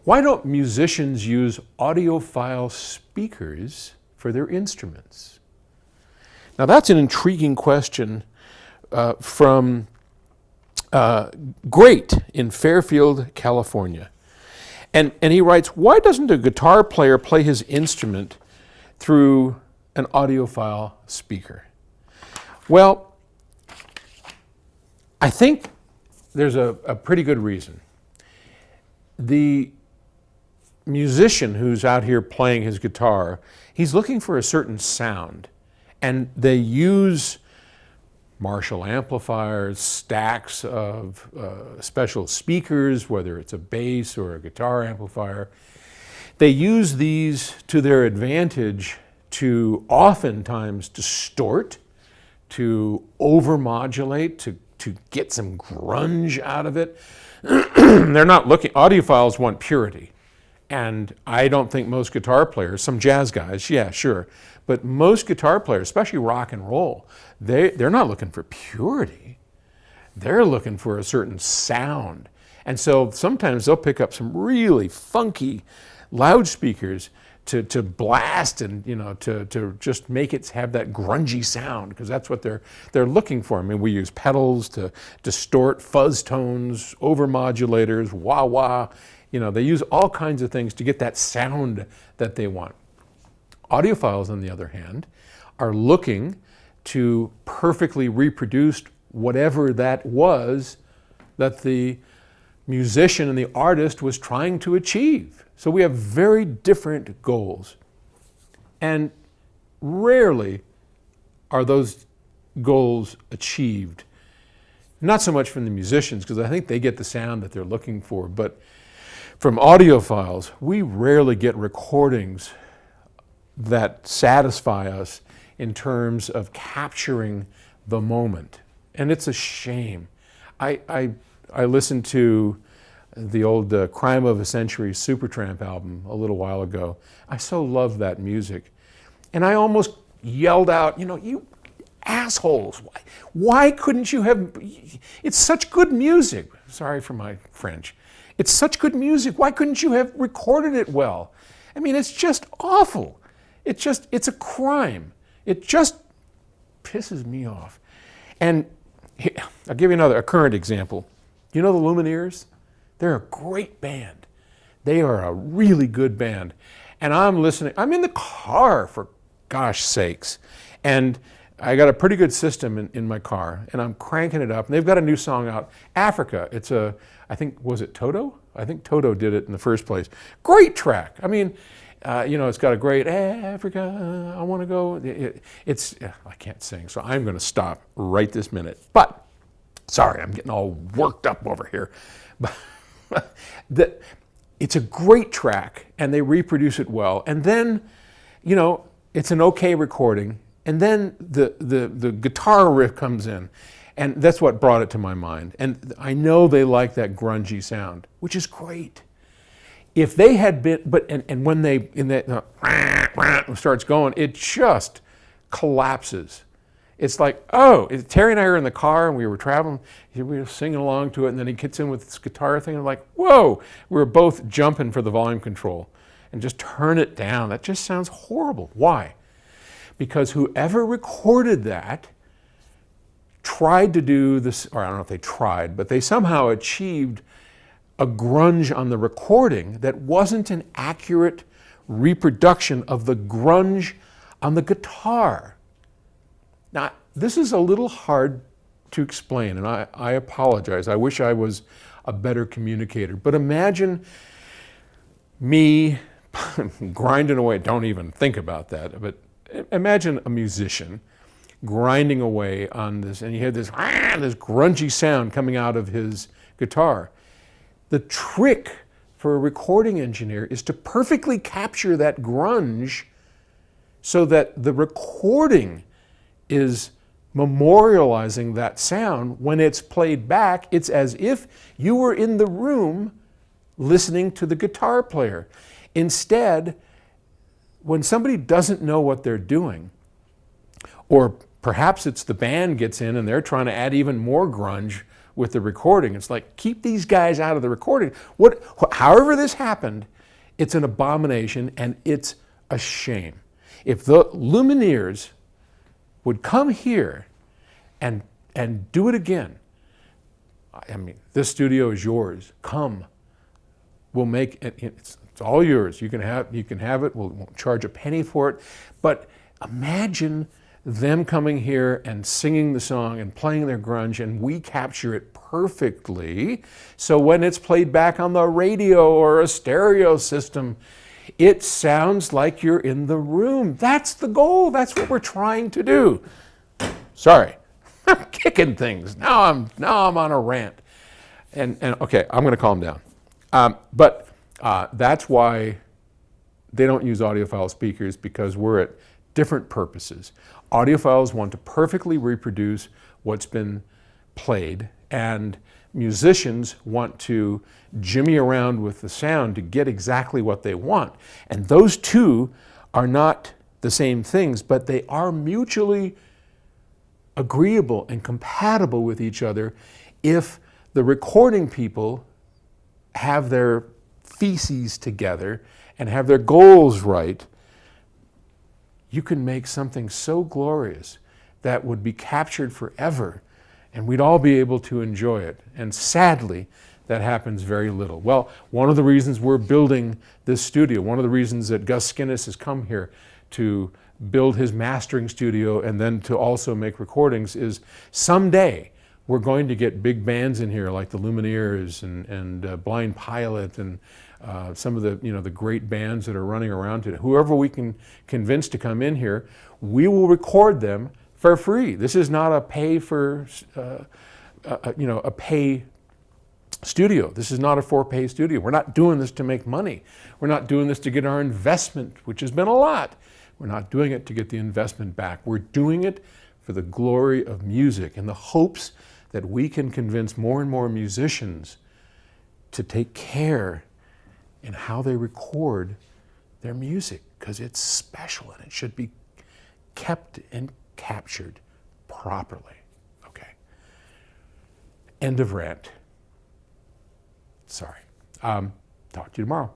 Why don't musicians use audiophile speakers for their instruments? Now that's an intriguing question from Great in Fairfield, California. And he writes, why doesn't a guitar player play his instrument through an audiophile speaker? Well, I think there's a pretty good reason. The musician who's out here playing his guitar, he's looking for a certain sound, and they use Marshall amplifiers, stacks of special speakers, whether it's a bass or a guitar amplifier. They use these to their advantage to oftentimes distort, to overmodulate, to get some grunge out of it. They're not looking, audiophiles want purity. And I don't think most guitar players, some jazz guys, yeah, sure, but most guitar players, especially rock and roll, they're not looking for purity. They're looking for a certain sound. And so sometimes they'll pick up some really funky loudspeakers to blast and, you know, to just make it have that grungy sound, because that's what they're looking for. I mean, we use pedals to distort fuzz tones, overmodulators, wah-wah. You know, they use all kinds of things to get that sound that they want. Audiophiles, on the other hand, are looking to perfectly reproduce whatever that was that the musician and the artist was trying to achieve. So we have very different goals. And rarely are those goals achieved. Not so much from the musicians, because I think they get the sound that they're looking for, but from audiophiles, we rarely get recordings that satisfy us in terms of capturing the moment. And it's a shame. I listened to the old Crime of a Century Supertramp album a little while ago. I so love that music. And I almost yelled out, you know, you assholes, why couldn't you have, it's such good music. Sorry for my French. It's such good music. Why couldn't you have recorded it well? I mean, it's just awful. It's a crime. It just pisses me off. And I'll give you a current example. You know the Lumineers? They're a great band. They are a really good band. And I'm listening, I'm in the car, for gosh sakes. And I got a pretty good system in my car, and I'm cranking it up. And they've got a new song out, Africa. It's I think, was it Toto? I think Toto did it in the first place. Great track. I mean, you know, it's got a great Africa, I want to go. I can't sing, so I'm going to stop right this minute. But, sorry, I'm getting all worked up over here. But it's a great track, and they reproduce it well. And then, you know, it's an okay recording. And then the guitar riff comes in. And that's what brought it to my mind. And I know they like that grungy sound, which is great. If they had been, and when they, starts going, it just collapses. It's like, oh, Terry and I are in the car and we were traveling, we were singing along to it, and then he gets in with this guitar thing, and I'm like, whoa, we were both jumping for the volume control and just turn it down. That just sounds horrible. Why? Because whoever recorded that tried to do this, or I don't know if they tried, but they somehow achieved a grunge on the recording that wasn't an accurate reproduction of the grunge on the guitar. Now, this is a little hard to explain, and I apologize. I wish I was a better communicator. But imagine me grinding away, don't even think about that, but imagine a musician grinding away on this, and he had this grungy sound coming out of his guitar. The trick for a recording engineer is to perfectly capture that grunge so that the recording is memorializing that sound. When it's played back, it's as if you were in the room listening to the guitar player. Instead, when somebody doesn't know what they're doing, or perhaps it's the band gets in and they're trying to add even more grunge with the recording. It's like, keep these guys out of the recording. However this happened, it's an abomination and it's a shame. If the Lumineers would come here and do it again, I mean, this studio is yours. Come. We'll make it, it's all yours. You can have it. We won't charge a penny for it. But imagine them coming here and singing the song and playing their grunge, and we capture it perfectly. So when it's played back on the radio or a stereo system, it sounds like you're in the room. That's the goal. That's what we're trying to do. Sorry, I'm kicking things. Now I'm on a rant. And okay, I'm going to calm down. But that's why they don't use audiophile speakers, because we're at different purposes. Audiophiles want to perfectly reproduce what's been played, and musicians want to jimmy around with the sound to get exactly what they want. And those two are not the same things, but they are mutually agreeable and compatible with each other if the recording people have their feces together and have their goals right. You can make something so glorious that would be captured forever, and we'd all be able to enjoy it. And sadly, that happens very little. Well, one of the reasons we're building this studio, one of the reasons that Gus Skinnis has come here to build his mastering studio and then to also make recordings, is someday we're going to get big bands in here like the Lumineers and Blind Pilot and some of the great bands that are running around today. Whoever we can convince to come in here, we will record them for free. This is not a pay studio. This is not a for-pay studio. We're not doing this to make money. We're not doing this to get our investment, which has been a lot. We're not doing it to get the investment back. We're doing it for the glory of music in the hopes that we can convince more and more musicians to take care in how they record their music, because it's special and it should be kept and captured properly. Okay. End of rant. Sorry. Talk to you tomorrow.